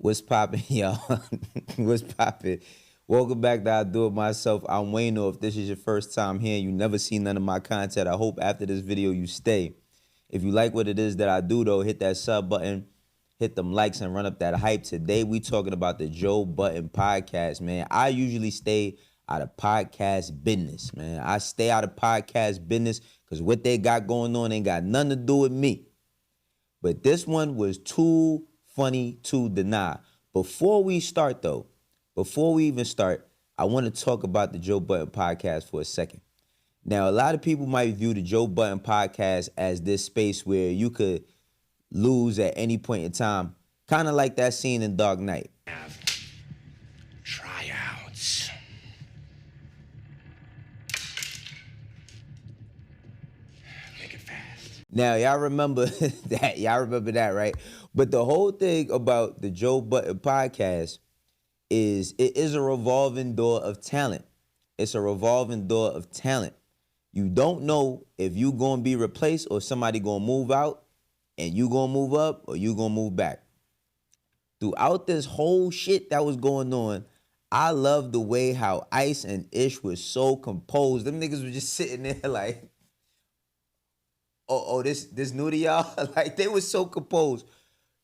What's poppin', y'all? What's poppin'? Welcome back to I Do It Myself. I'm Wayno. If this is your first time here and you never seen none of my content, I hope after this video you stay. If you like what it is that I do, though, hit that sub button, hit them likes, and run up that hype. Today, we talking about the Joe Budden podcast, man. I usually stay out of podcast business, man. I stay out of podcast business because what they got going on ain't got nothing to do with me. But this one was too funny to deny. Before we start, though, before we even start, I want to talk about the Joe Budden podcast for a second. Now, a lot of people might view the Joe Budden podcast as this space where you could lose at any point in time, kind of like that scene in Dark Knight. Tryouts. Make it fast. Now, y'all remember that. Y'all remember that, right? But the whole thing about the Joe Budden podcast is it is a revolving door of talent. It's a revolving door of talent. You don't know if you going to be replaced or somebody going to move out and you going to move up or you going to move back. Throughout this whole shit that was going on, I love the way how Ice and Ish was so composed. Them niggas were just sitting there like, this new to y'all? Like, they were so composed.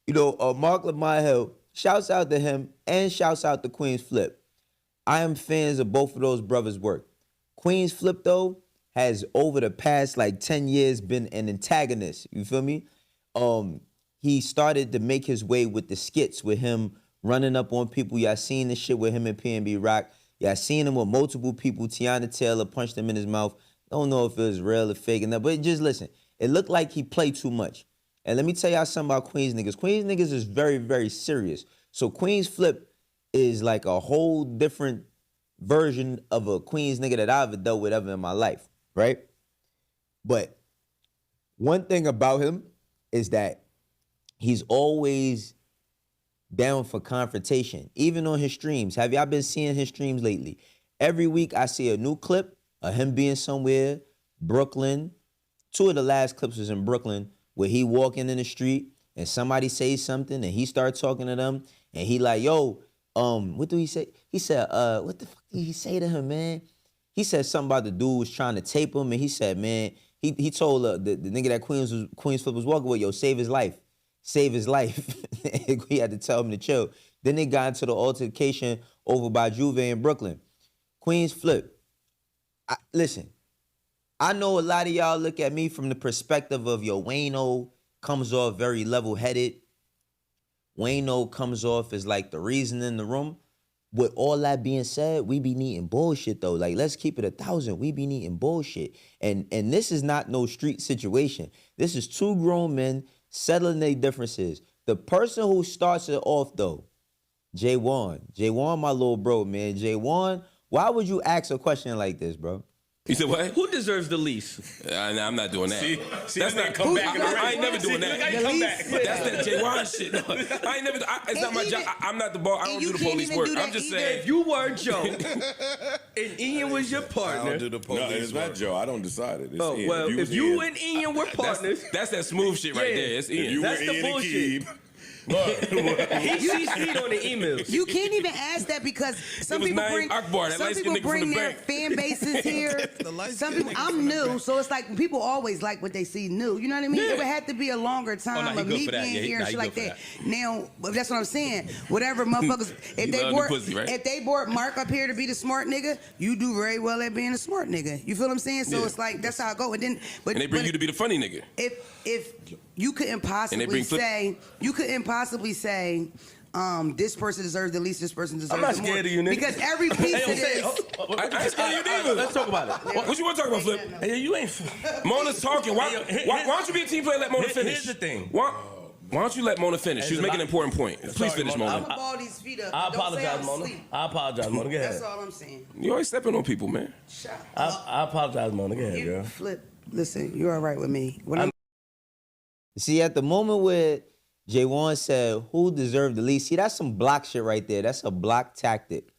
You know, Marc Lamont, shouts out to him and shouts out to Queenz Flip. I am fans of both of those brothers' work. Queenz Flip, though, has over the past like 10 years been an antagonist. You feel me? He started to make his way with the skits with him running up on people. Y'all seen this shit with him and PNB Rock. Y'all seen him with multiple people. Tiana Taylor punched him in his mouth. Don't know if it was real or fake enough, but just listen. It looked like he played too much. And let me tell y'all something about Queenz niggas. Queenz niggas is very, very serious. So Queenz Flip is like a whole different version of a Queenz nigga that I've ever dealt with ever in my life, right? But one thing about him is that he's always down for confrontation, even on his streams. Have y'all been seeing his streams lately? Every week I see a new clip of him being somewhere, Brooklyn. Two of the last clips was in Brooklyn where he walking in the street and somebody says something and he starts talking to them and he like, yo, what do he say? He said, what the fuck did he say to him, man? He said something about the dude was trying to tape him and he said, man, he told the nigga that Queenz Flip was walking with, yo, save his life. Save his life. He had to tell him to chill. Then they got into the altercation over by Juve in Brooklyn. Queenz Flip, listen, I know a lot of y'all look at me from the perspective of, yo, Wayno comes off very level-headed. Wayno comes off as like the reason in the room. With all that being said, we be needing bullshit though. Like, let's keep it 1,000. We be needing bullshit. And this is not no street situation. This is two grown men settling their differences. The person who starts it off though, Jae'won. Jae'won, my little bro, man. Jae'won, why would you ask a question like this, bro? You said what? Who deserves the least? I'm not doing that. See that's not come back in the I ain't never doing that. Come back. That's that Jae'won shit. No, I ain't never. It's not my job. I'm not the ball. I don't do the police work. I'm just saying. If you were Joe and Ian was your partner. I don't do the police No, it's not Joe. I don't decide it. It's Oh, Ian. well, if you Ian, and Ian were partners, That's that smooth shit right Yeah. there. It's if Ian. you that's were the Ian and bullshit. Keeb, he CC'd on the emails. You can't even ask that because some was people Naeem bring Akbar, that some light-skinned people nigga from bring the their bank. fan bases here. Some people, I'm new, so it's like people always like what they see new. You know what I mean? Yeah. It would have to be a longer time he of good me for that. being Yeah, here and he shit like good that. for Now, but that's what I'm saying. Whatever motherfuckers, if they love the brought pussy, right? if they brought Marc up here to be the smart nigga, you do very well at being a smart nigga. You feel what I'm saying? So Yeah. it's like that's how I go. And then, but And they bring but you to be the funny nigga. if you couldn't possibly bring flip- say this person deserves the least, this person deserves I'm not the more. scared of you, nigga. Because every piece of this. I ain't scared of you neither. Let's talk about it. What you want to talk about, Flip? Hey, you ain't. Mona's talking. Why don't you be a team player and let Mona finish? Here's the thing. Why don't you let Mona finish? She was making an important point. Please Sorry, finish, Mona. I'm Mona. gonna ball these feet up. I Don't say apologize, I'm Mona. asleep. I apologize, Mona. Go That's ahead. all I'm saying. You always stepping on people, man. Shut I apologize, Mona. Go ahead, You girl. Flip. Listen, you're all right with me. When I'm See, at the moment where Jae'won said, who deserved the least? See, that's some block shit right there. That's a block tactic.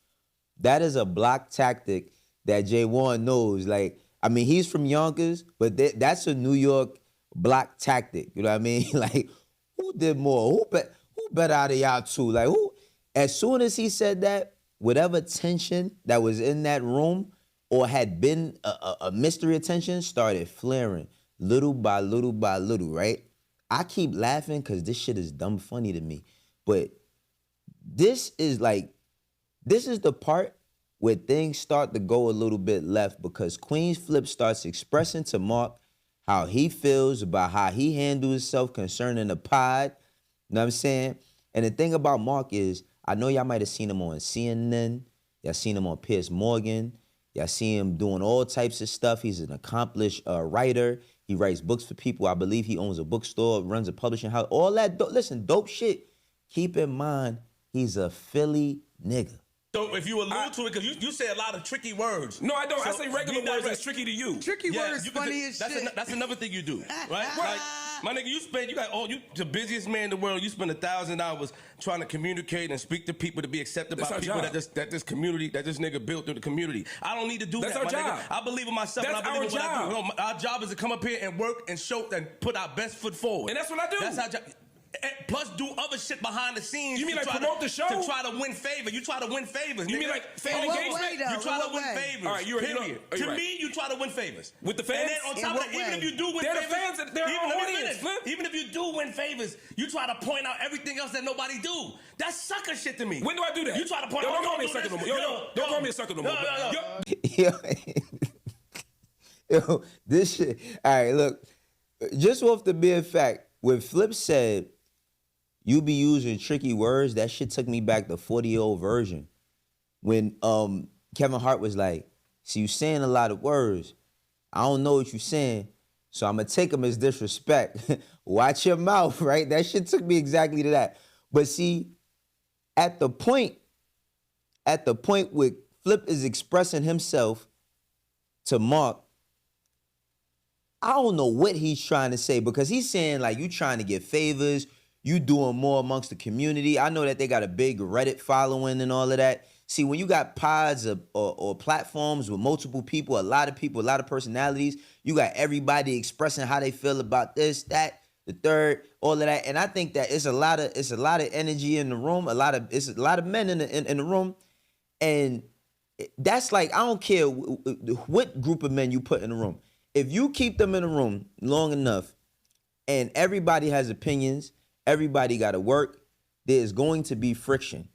That is a block tactic that Jae'won knows. Like, I mean, he's from Yonkers, but that's a New York block tactic. You know what I mean? Like, who did more? Who better out of y'all two. Like, who? As soon as he said that, whatever tension that was in that room or had been a mystery attention started flaring little by little by little, right? I keep laughing because this shit is dumb funny to me. But this is the part where things start to go a little bit left because Queenz Flip starts expressing to Marc how he feels about how he handles himself concerning the pod. You know what I'm saying? And the thing about Marc is, I know y'all might have seen him on CNN. Y'all seen him on Piers Morgan. Y'all see him doing all types of stuff. He's an accomplished writer. He writes books for people. I believe he owns a bookstore, runs a publishing house. All that, listen, dope shit. Keep in mind, he's a Philly nigga. So if you allude to it, because you say a lot of tricky words. No, I don't. So I say regular words that's tricky to you. Tricky words, funny as shit. That's another thing you do, right? Like, my nigga, you the busiest man in the world. You spend 1,000 hours trying to communicate and speak to people to be accepted by people that this community, that this nigga built through the community. I don't need to do that, my nigga. I believe in myself. That's and I believe in what our I do. No, our job is to come up here and work and show and put our best foot forward. And that's what I do. That's our job. Plus, do other shit behind the scenes. You mean like promote the show? To try to win favor. You try to win favors. You mean like fan engagement? You try to win favors. All right, you're period. To me, you try to win favors. With the fans? And then on top of that, even if you do win favors, they're the fans, they're our audience, Flip. Even if you do win favors, you try to point out everything else that nobody do. That's sucker shit to me. When do I do that? You try to point out. Don't call me a sucker no more. Don't call me a sucker no more. Yo, this shit. All right, look. Just off the mere fact, when Flip said, you be using tricky words, that shit took me back to 40-year-old version. When Kevin Hart was like, see, you saying a lot of words. I don't know what you saying, so I'm going to take them as disrespect. Watch your mouth, right? That shit took me exactly to that. But see, at the point where Flip is expressing himself to Marc, I don't know what he's trying to say because he's saying like you trying to get favors, you doing more amongst the community. I know that they got a big Reddit following and all of that. See, when you got pods or platforms with multiple people, a lot of personalities, you got everybody expressing how they feel about this, that, the third, all of that. And I think that it's a lot of energy in the room, it's a lot of men in the room. And that's like, I don't care what group of men you put in the room. If you keep them in the room long enough and everybody has opinions, everybody got to work, there's going to be friction.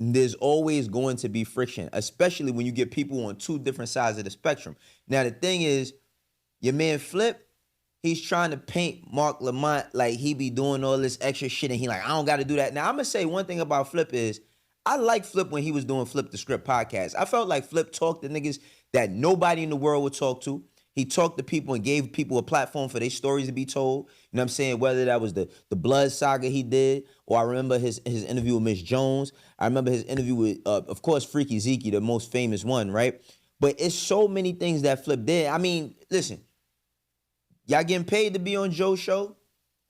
There's always going to be friction, especially when you get people on two different sides of the spectrum. Now, the thing is, your man Flip, he's trying to paint Marc Lamont like he be doing all this extra shit and he like, I don't got to do that. Now, I'm going to say one thing about Flip is, I like Flip when he was doing Flip the Script podcast. I felt like Flip talked to niggas that nobody in the world would talk to. He talked to people and gave people a platform for their stories to be told. You know what I'm saying? Whether that was the Blood saga he did, or I remember his interview with Miss Jones. I remember his interview with, of course, Freaky Zeke, the most famous one, right? But it's so many things that Flip did. I mean, listen, y'all getting paid to be on Joe's show?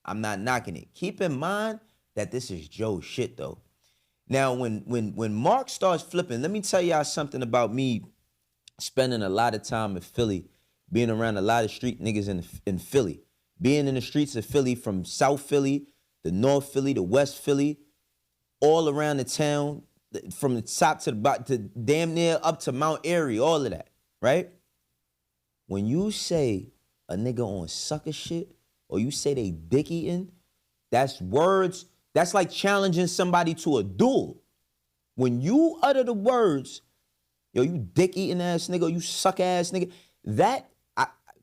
I'm not knocking it. Keep in mind that this is Joe's shit, though. Now, when Marc starts flipping, let me tell y'all something about me spending a lot of time in Philly, being around a lot of street niggas in Philly. Being in the streets of Philly, from South Philly, to North Philly, to West Philly, all around the town, from the top to the bottom, to damn near up to Mount Airy, all of that, right? When you say a nigga on sucker shit, or you say they dick eating, that's words, that's like challenging somebody to a duel. When you utter the words, yo, you dick eating ass nigga, or you suck ass nigga,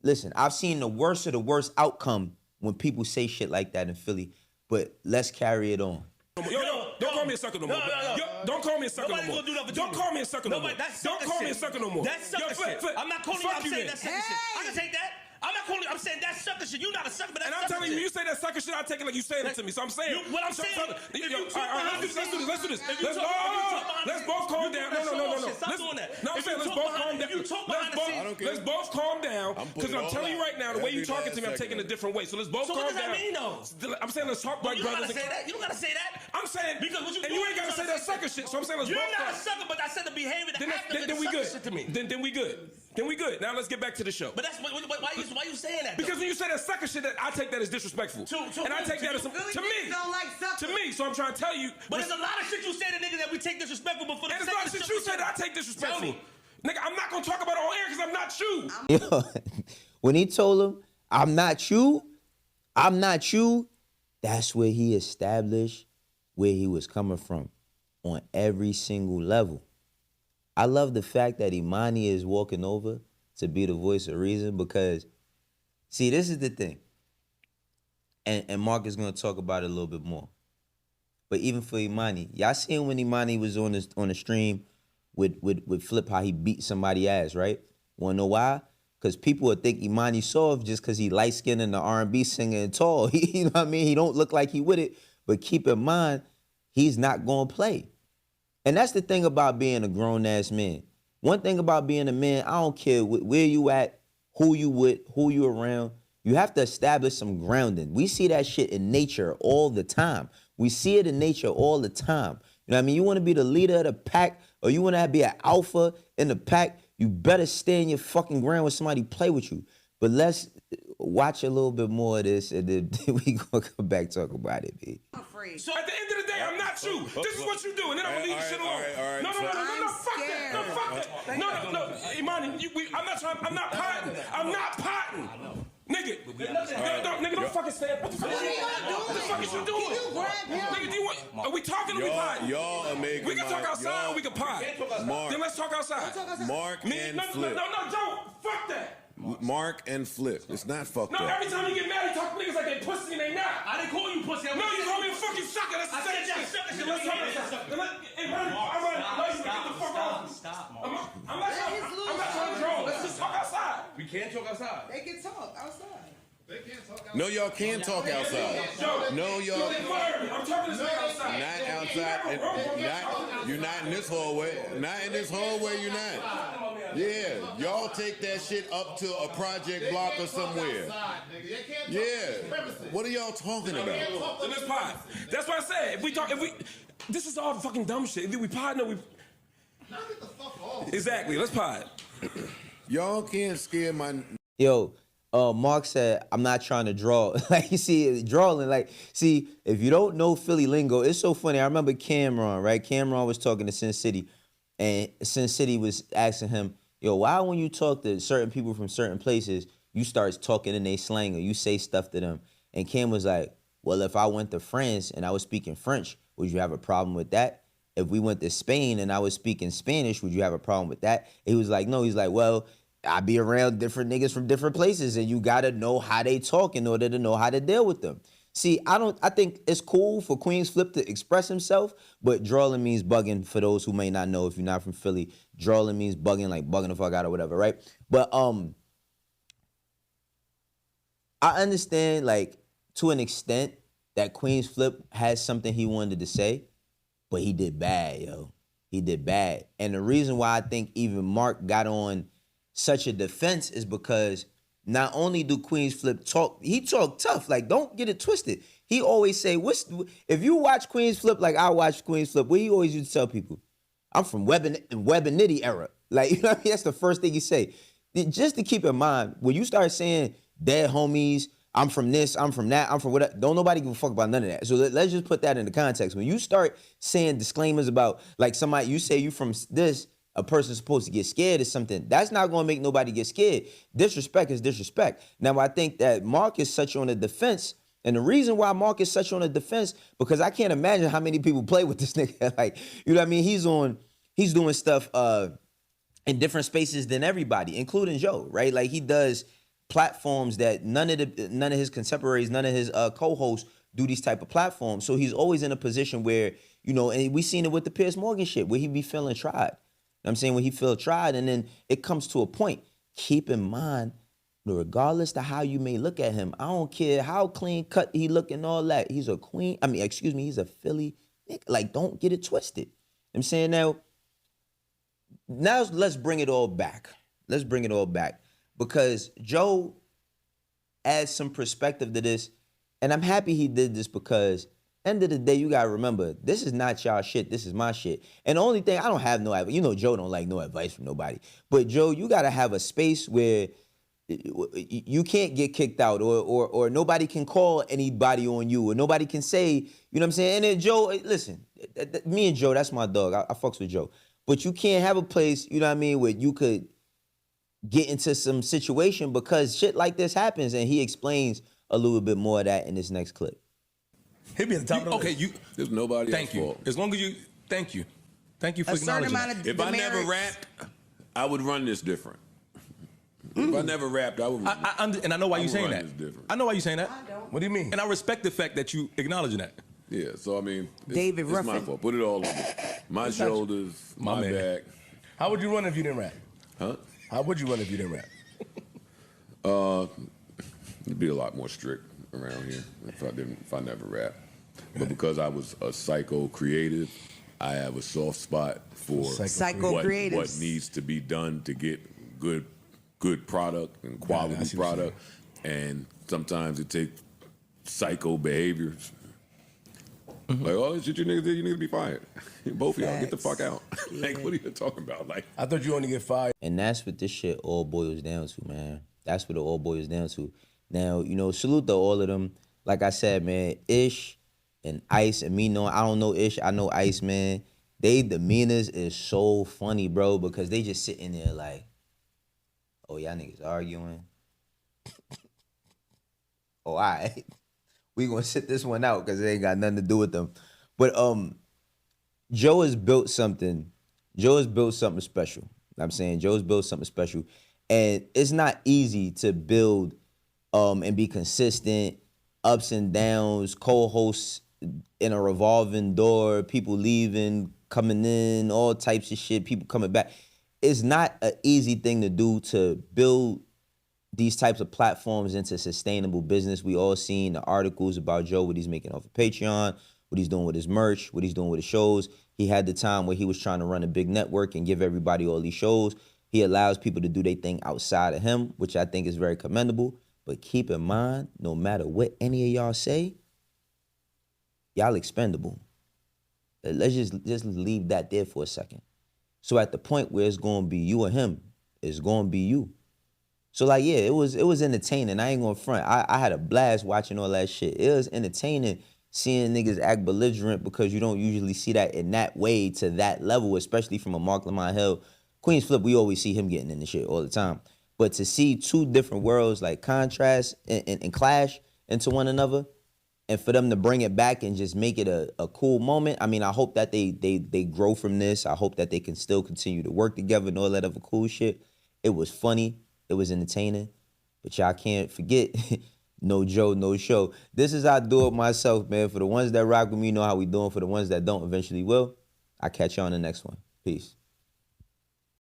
listen, I've seen the worst of the worst outcome when people say shit like that in Philly, but let's carry it on. Yo, don't call me a sucker no more. Yo, don't call me a sucker no more. Don't call me a sucker no more. Don't call me a sucker no more. That's sucker shit. I'm not calling you, I'm saying that's sucker shit. I can take that. I'm not calling you, I'm saying that's sucker shit. You're not a sucker, but that's sucker shit. And I'm telling you, you say that sucker shit, I take it like you saying it to me. So I'm saying. What I'm saying, let's do this. Let's both calm down. No. Stop doing that. No, I'm saying let's both calm down. Let's both calm down. Because I'm telling you right now, the way you talking to me, I'm taking a different way. So let's both calm down. So what does that mean, though? I'm saying let's talk like brothers. You don't gotta say that. I'm saying, because what you and you ain't gotta say that sucker shit. So I'm saying let's both. You're not a sucker, but I said the behavior that happened. Then we good. Then we good. Then we good. Now let's get back to the show. But that's why you saying that? Because when you say that sucker shit, that I take that as disrespectful. And I take that as to me. Don't like suckers. To me, so I'm trying to tell you. But there's a lot of shit you say to niggas that we take disrespectful, but for the and there's a lot of shit you say that I take disrespectful. Nigga, I'm not gonna talk about it on air because I'm not you. Yo, when he told him, I'm not you, that's where he established where he was coming from on every single level. I love the fact that Imani is walking over to be the voice of reason because, see, this is the thing. And Marc is going to talk about it a little bit more. But even for Imani, y'all seen when Imani was on the stream with Flip how he beat somebody ass, right? Want to know why? Because people would think Imani soft just because he light-skinned and the R&B singer and tall. You know what I mean? He don't look like he with it. But keep in mind, he's not going to play. And that's the thing about being a grown-ass man. One thing about being a man, I don't care where you at, who you with, who you around. You have to establish some grounding. We see that shit in nature all the time. We see it in nature all the time. You know what I mean? You want to be the leader of the pack or you want to be an alpha in the pack, you better stay in your fucking ground when somebody play with you. But let's watch a little bit more of this and then we gonna come back and talk about it, B. I'm afraid. So at the end of the day, I'm not you. This is what you do, and then I'm gonna leave this shit alone. No, fuck that. No, fuck that. No, Imani, I'm not potting. I'm not potting. Nigga, nigga, don't fucking stand. What the fuck is you doing? Nigga, do you want? Are we talking or we potting? Y'all are making. We can talk outside or we can pot. Then let's talk outside. Marc and Flip. No, Joe, fuck that. Marc and Flip. It's not fucked up. No, every time you get mad, you talk to niggas like they pussy and they not. I didn't call you pussy. No, you called me a fucking sucker. That's the same shit. Let's talk outside. Hey, man, I'm ready to get the fuck off. Stop. I'm not trying to draw. Let's just talk outside. We can't talk outside. They can talk outside. No, y'all can talk outside. No, y'all. I'm talking to outside. Not outside. You're not in this hallway. Not in this hallway, you're not. Yeah, y'all take that shit up to a project block or somewhere. Yeah. What are y'all talking about? In this pod. That's what I said. This is all fucking dumb shit. If we pod, we. Exactly. Let's pod. Y'all can't scare my. Yo. Marc said, I'm not trying to draw. Like, you see, drawing, like, see, if you don't know Philly lingo, it's so funny. I remember Cameron, right? Cameron was talking to Sin City, and Sin City was asking him, yo, why when you talk to certain people from certain places, you start talking in their slang or you say stuff to them? And Cam was like, well, if I went to France and I was speaking French, would you have a problem with that? If we went to Spain and I was speaking Spanish, would you have a problem with that? And he was like, no. He's like, well, I be around different niggas from different places, and you gotta know how they talk in order to know how to deal with them. See, I think it's cool for Queenz Flip to express himself, but drawling means bugging. For those who may not know, if you're not from Philly, drawling means bugging, like bugging the fuck out or whatever, right? But I understand, like, to an extent that Queenz Flip has something he wanted to say, but he did bad, yo. He did bad. And the reason why I think even Marc got on such a defense is because not only do Queenz Flip talk, he talk tough. Like, don't get it twisted. He always say, if you watch Queenz Flip like I watch Queenz Flip, what he always used to tell people, I'm from Web and Nitty era. Like, you know what I mean? That's the first thing he say. Just to keep in mind, when you start saying dead homies, I'm from this, I'm from that, I'm from whatever, don't nobody give a fuck about none of that. So let's just put that into context. When you start saying disclaimers about, like, somebody, you say you from this, a person's supposed to get scared or something, that's not going to make nobody get scared. Disrespect is disrespect. Now, I think that Marc is such on the defense, and the reason why Marc is such on the defense, because I can't imagine how many people play with this nigga. Like, you know what I mean? He's doing stuff in different spaces than everybody, including Joe, right? Like, he does platforms that none of his contemporaries, none of his co-hosts do these type of platforms. So he's always in a position where, you know, and we seen it with the Piers Morgan shit, where he be feeling tried. I'm saying when he feel tried, and then it comes to a point. Keep in mind, regardless of how you may look at him, I don't care how clean cut he look and all that. He's a he's a Philly nigga. Like, don't get it twisted. I'm saying now let's bring it all back. Let's bring it all back. Because Joe adds some perspective to this, and I'm happy he did this because End of the day, you gotta remember, this is not y'all shit, this is my shit. And the only thing, I don't have no advice. You know Joe don't like no advice from nobody. But Joe, you gotta have a space where you can't get kicked out or nobody can call anybody on you or nobody can say, you know what I'm saying? And then Joe, listen, me and Joe, that's my dog. I fucks with Joe. But you can't have a place, you know what I mean, where you could get into some situation because shit like this happens, and he explains a little bit more of that in this next clip. He'll be at the top of the list. There's nobody Thank you. fault. As long as you, thank you. Thank you for A certain acknowledging amount that. of If I never demerits. rapped, I would run this different. If I never rapped, I would. And I know why I you're would saying run that. this different. I know why you're saying that. I don't. What do you mean? And I respect the fact that you acknowledging that. Yeah, so I mean, David it's my Ruffin. fault. Put it all on me. My shoulders, my man. back. How would you run if you didn't rap? Huh? How would you run if you didn't rap? It'd be a lot more strict around here if I never rap. But because I was a psycho creative, I have a soft spot for Psycho what creatives. needs to be done to get good product and I quality see what you're product. And sometimes it takes psycho behaviors. Like, oh, this shit you niggas did, you need to be fired. Both of y'all, get the fuck out. Like, what are you talking about? Like, I thought you only get fired. And that's what this shit all boils down to, man. That's what it all boils down to. Now, you know, salute to all of them. Like I said, man, Ish and Ice and me knowing, I don't know Ish, I know Ice, man. They demeanors is so funny, bro, because they just sitting there like, oh, y'all niggas arguing. Oh, all right. We gonna sit this one out because it ain't got nothing to do with them. But Joe has built something. Joe has built something special. I'm saying Joe's built something special. And it's not easy to build and be consistent, ups and downs, co-hosts in a revolving door, people leaving, coming in, all types of shit, people coming back. It's not an easy thing to do to build these types of platforms into sustainable business. We all seen the articles about Joe, what he's making off of Patreon, what he's doing with his merch, what he's doing with his shows. He had the time where he was trying to run a big network and give everybody all these shows. He allows people to do their thing outside of him, which I think is very commendable. But keep in mind, no matter what any of y'all say, y'all expendable. Let's just leave that there for a second. So at the point where it's going to be you or him, it's going to be you. So like, yeah, it was entertaining. I ain't gonna front. I had a blast watching all that shit. It was entertaining seeing niggas act belligerent because you don't usually see that in that way to that level, especially from a Marc Lamont Hill. Queenz Flip, we always see him getting in the shit all the time. But to see two different worlds like contrast and clash into one another, and for them to bring it back and just make it a cool moment, I mean, I hope that they grow from this. I hope that they can still continue to work together and all that other cool shit. It was funny. It was entertaining, but y'all can't forget, no Joe, no show. This is how I do it myself, man. For the ones that rock with me, know how we doing. For the ones that don't, eventually will. I'll catch you on the next one. Peace.